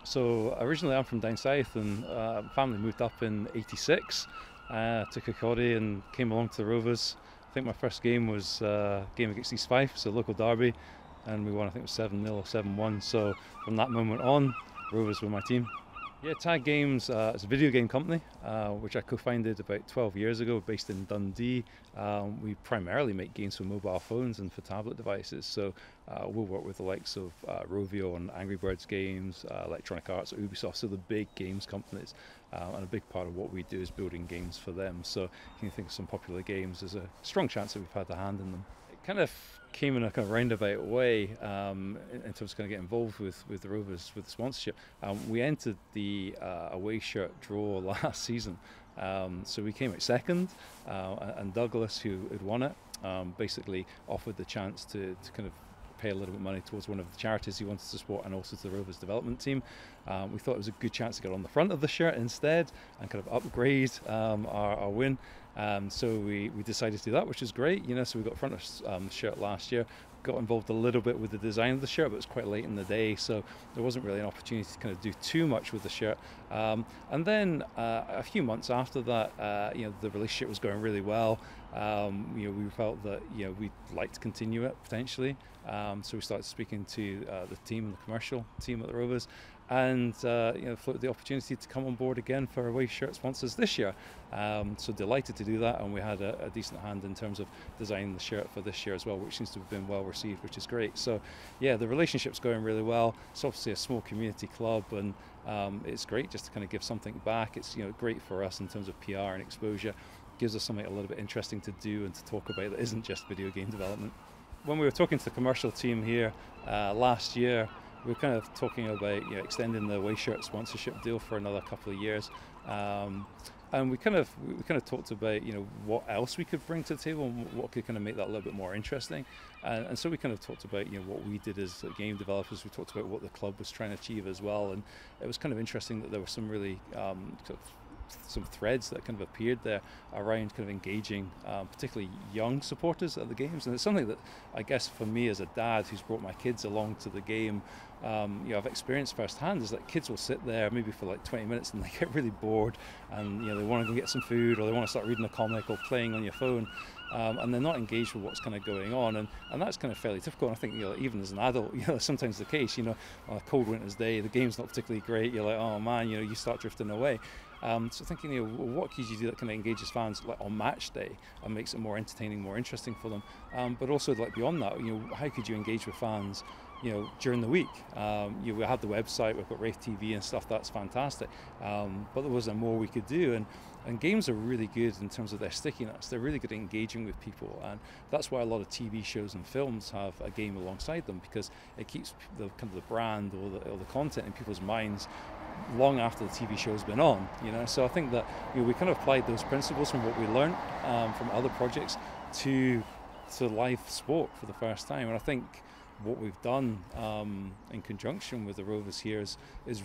So originally I'm from down south, and family moved up in '86 to Kirkcaldy and came along to the Rovers. I think my first game was a game against East Fife, so local derby, and we won. I think it was 7-0 or 7-1. So from that moment on, Rovers were my team. Yeah, Tag Games is a video game company which I co-founded about 12 years ago, based in Dundee. We primarily make games for mobile phones and for tablet devices, so we'll work with the likes of Rovio and Angry Birds games, Electronic Arts, Ubisoft, so the big games companies. And a big part of what we do is building games for them. So if you think of some popular games, there's a strong chance that we've had a hand in them. It kind of came in a kind of roundabout way in terms of kind of getting involved with the Rovers with the sponsorship. We entered the away shirt draw last season, so we came out second, and Douglas, who had won it, basically offered the chance to kind of pay a little bit of money towards one of the charities he wanted to support, and also to the Rovers development team. We thought it was a good chance to get on the front of the shirt instead and kind of upgrade our win. So we decided to do that, which is great. So we got front of the shirt last year, got involved a little bit with the design of the shirt, but it was quite late in the day, so there wasn't really an opportunity to kind of do too much with the shirt. And then a few months after that, the relationship was going really well. We felt that we'd like to continue it potentially. So we started speaking to the team and the commercial team at the Rovers, and floated the opportunity to come on board again for away shirt sponsors this year. So delighted to do that, and we had a decent hand in terms of designing the shirt for this year as well, which seems to have been well received, which is great. So yeah, the relationship's going really well. It's obviously a small community club, and it's great just to kind of give something back. It's great for us in terms of PR and exposure. Gives us something a little bit interesting to do and to talk about that isn't just video game development. When we were talking to the commercial team here last year, we were kind of talking about extending the away shirt sponsorship deal for another couple of years, and we kind of talked about what else we could bring to the table and what could kind of make that a little bit more interesting, and so we kind of talked about what we did as game developers. We talked about what the club was trying to achieve as well, and it was kind of interesting that there were some really some threads that kind of appeared there around kind of engaging particularly young supporters at the games. And it's something that I guess for me as a dad who's brought my kids along to the game, I've experienced firsthand, is that kids will sit there maybe for like 20 minutes and they get really bored, and they want to go get some food, or they want to start reading a comic or playing on your phone, and they're not engaged with what's kind of going on, and that's kind of fairly typical. And I think even as an adult, sometimes the case, on a cold winter's day, the game's not particularly great, you're like, oh man, you start drifting away. So thinking, what could you do that kind of engages fans like on match day and makes it more entertaining, more interesting for them, but also like beyond that, how could you engage with fans during the week? We had the website, we've got Wraith TV and stuff, that's fantastic, but there wasn't more we could do, and games are really good in terms of their stickiness. They're really good at engaging with people, and that's why a lot of TV shows and films have a game alongside them, because it keeps the kind of the brand or the content in people's minds long after the TV show's been on. So I think that we kind of applied those principles from what we learned from other projects to live sport for the first time, and I think what we've done in conjunction with the Rovers here is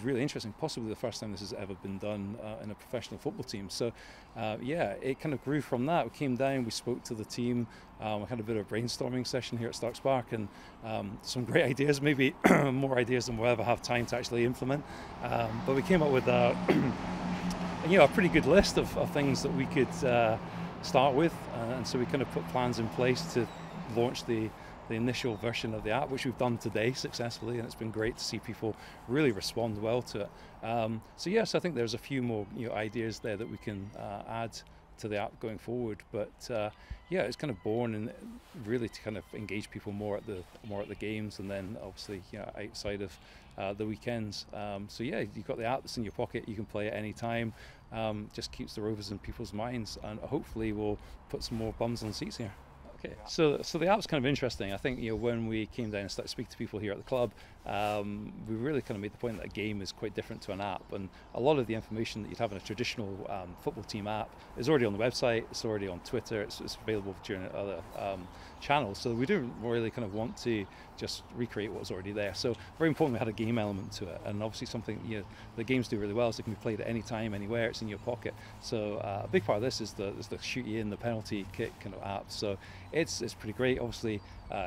really interesting, possibly the first time this has ever been done in a professional football team. So it kind of grew from that. We came down, we spoke to the team, we had a bit of a brainstorming session here at Starks Park, and some great ideas, maybe more ideas than we'll ever have time to actually implement, but we came up with a pretty good list of things that we could start with, and so we kind of put plans in place to launch the initial version of the app, which we've done today successfully, and it's been great to see people really respond well to it. So yes, I think there's a few more ideas there that we can add to the app going forward, but it's kind of born and really to kind of engage people more at the games, and then obviously outside of the weekends. So you've got the app that's in your pocket, you can play it any time. Just keeps the Rovers in people's minds, and hopefully we'll put some more bums on seats here. Okay, so the app's kind of interesting. I think when we came down and started speaking to people here at the club, we really kind of made the point that a game is quite different to an app, and a lot of the information that you'd have in a traditional football team app is already on the website, it's already on Twitter, it's available during other channels, so we don't really kind of want to just recreate what's already there. So very important we had a game element to it, and obviously something the games do really well is they can be played at any time, anywhere, it's in your pocket. So a big part of this is the shoot you in the penalty kick kind of app, so it's pretty great. Obviously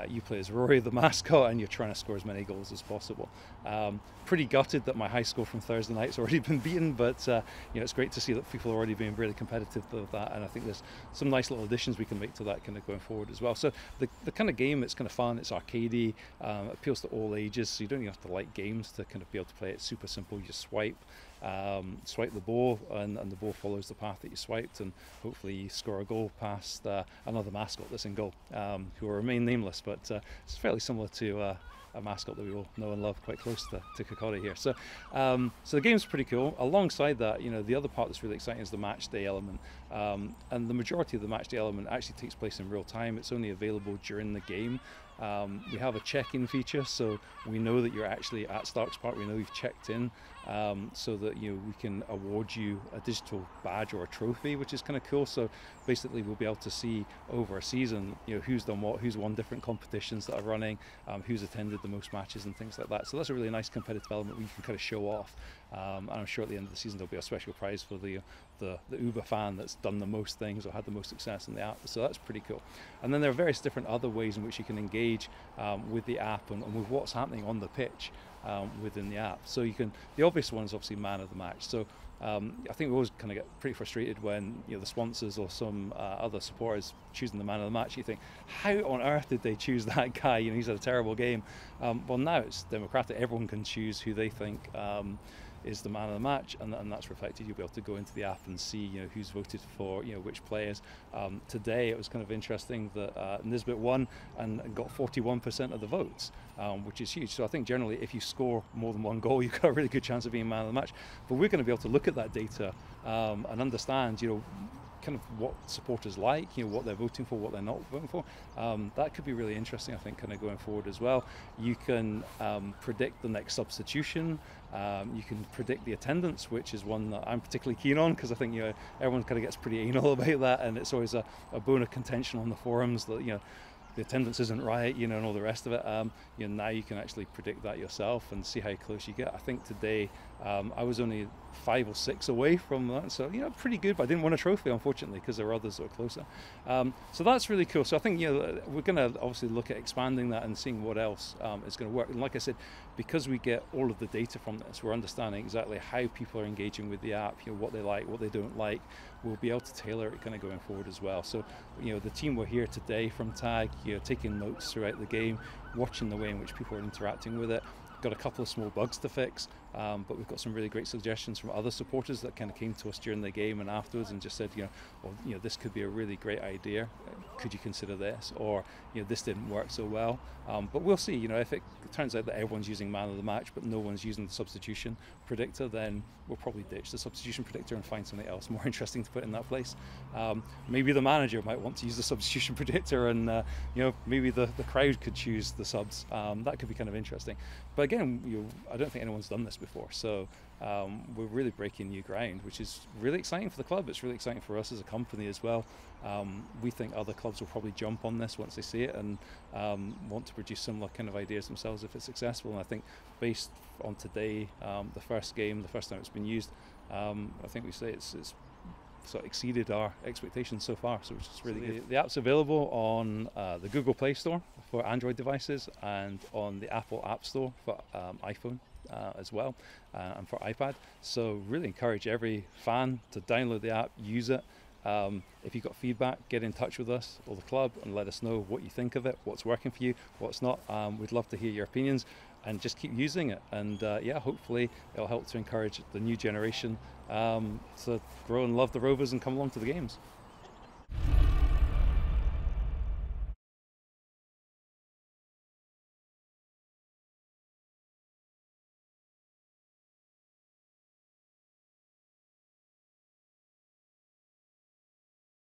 You play as Rory, the mascot, and you're trying to score as many goals as possible. Pretty gutted that my high score from Thursday night's already been beaten, but it's great to see that people are already being really competitive with that, and I think there's some nice little additions we can make to that kind of going forward as well. So the kind of game, it's kind of fun, it's arcadey, appeals to all ages, so you don't even have to like games to kind of be able to play it. It's super simple. You just swipe the ball, and the ball follows the path that you swiped, and hopefully you score a goal past another mascot that's in goal, who will remain nameless, but it's fairly similar to a mascot that we all know and love quite close to Kokori here. So the game's pretty cool. Alongside that, the other part that's really exciting is the match day element, and the majority of the match day element actually takes place in real time. It's only available during the game. We have a check-in feature, so we know that you're actually at Starks Park. We know you've checked in, so that we can award you a digital badge or a trophy, which is kind of cool. So basically, we'll be able to see over a season, who's done what, who's won different competitions that are running, who's attended the most matches and things like that. So that's a really nice competitive element where you can kind of show off. And I'm sure at the end of the season there'll be a special prize for the Uber fan that's done the most things or had the most success in the app. So that's pretty cool. And then there are various different other ways in which you can engage with the app and with what's happening on the pitch within the app. So the obvious one is obviously man of the match. So I think we always kind of get pretty frustrated when the sponsors or some other supporters choosing the man of the match. You think, how on earth did they choose that guy? He's had a terrible game. Well, now it's democratic. Everyone can choose who they think is the man of the match, and that's reflected. You'll be able to go into the app and see who's voted for which players. Today it was kind of interesting that Nisbet won and got 41% of the votes, which is huge. So I think generally if you score more than one goal, you've got a really good chance of being man of the match. But we're going to be able to look at that data and understand kind of what supporters like, what they're voting for, what they're not voting for. That could be really interesting, I think, kind of going forward as well. You can predict the next substitution. You can predict the attendance, which is one that I'm particularly keen on, because I think everyone kind of gets pretty anal about that, and it's always a bone of contention on the forums that the attendance isn't right, and all the rest of it. Now you can actually predict that yourself and see how close you get. I think today I was only 5 or 6 away from that, so pretty good. But I didn't win a trophy, unfortunately, because there were others that were closer. So that's really cool. So I think we're going to obviously look at expanding that and seeing what else is going to work. And like I said, because we get all of the data from this, we're understanding exactly how people are engaging with the app, what they like, what they don't like. We'll be able to tailor it kind of going forward as well. So the team were here today from TAG, taking notes throughout the game, watching the way in which people are interacting with it. Got a couple of small bugs to fix, but we've got some really great suggestions from other supporters that kind of came to us during the game and afterwards and just said, this could be a really great idea. Could you consider this? Or, this didn't work so well. But we'll see. If it turns out that everyone's using man of the match, but no one's using the substitution predictor, then we'll probably ditch the substitution predictor and find something else more interesting to put in that place. Maybe the manager might want to use the substitution predictor, and maybe the crowd could choose the subs. That could be kind of interesting. But again, I don't think anyone's done this before, so we're really breaking new ground, which is really exciting for the club. It's really exciting for us as a company as well. We think other clubs will probably jump on this once they see it and want to produce similar kind of ideas themselves if it's successful. And I think based on today, the first game, the first time it's been used, I think we say it's sort of exceeded our expectations so far, so which is really good. The app's available on the Google Play Store for Android devices and on the Apple App Store for iPhone as well, and for iPad. So really encourage every fan to download the app, use it. If you've got feedback, get in touch with us or the club and let us know what you think of it, what's working for you, what's not. We'd love to hear your opinions, and just keep using it. And hopefully it'll help to encourage the new generation to grow and love the Rovers and come along to the games.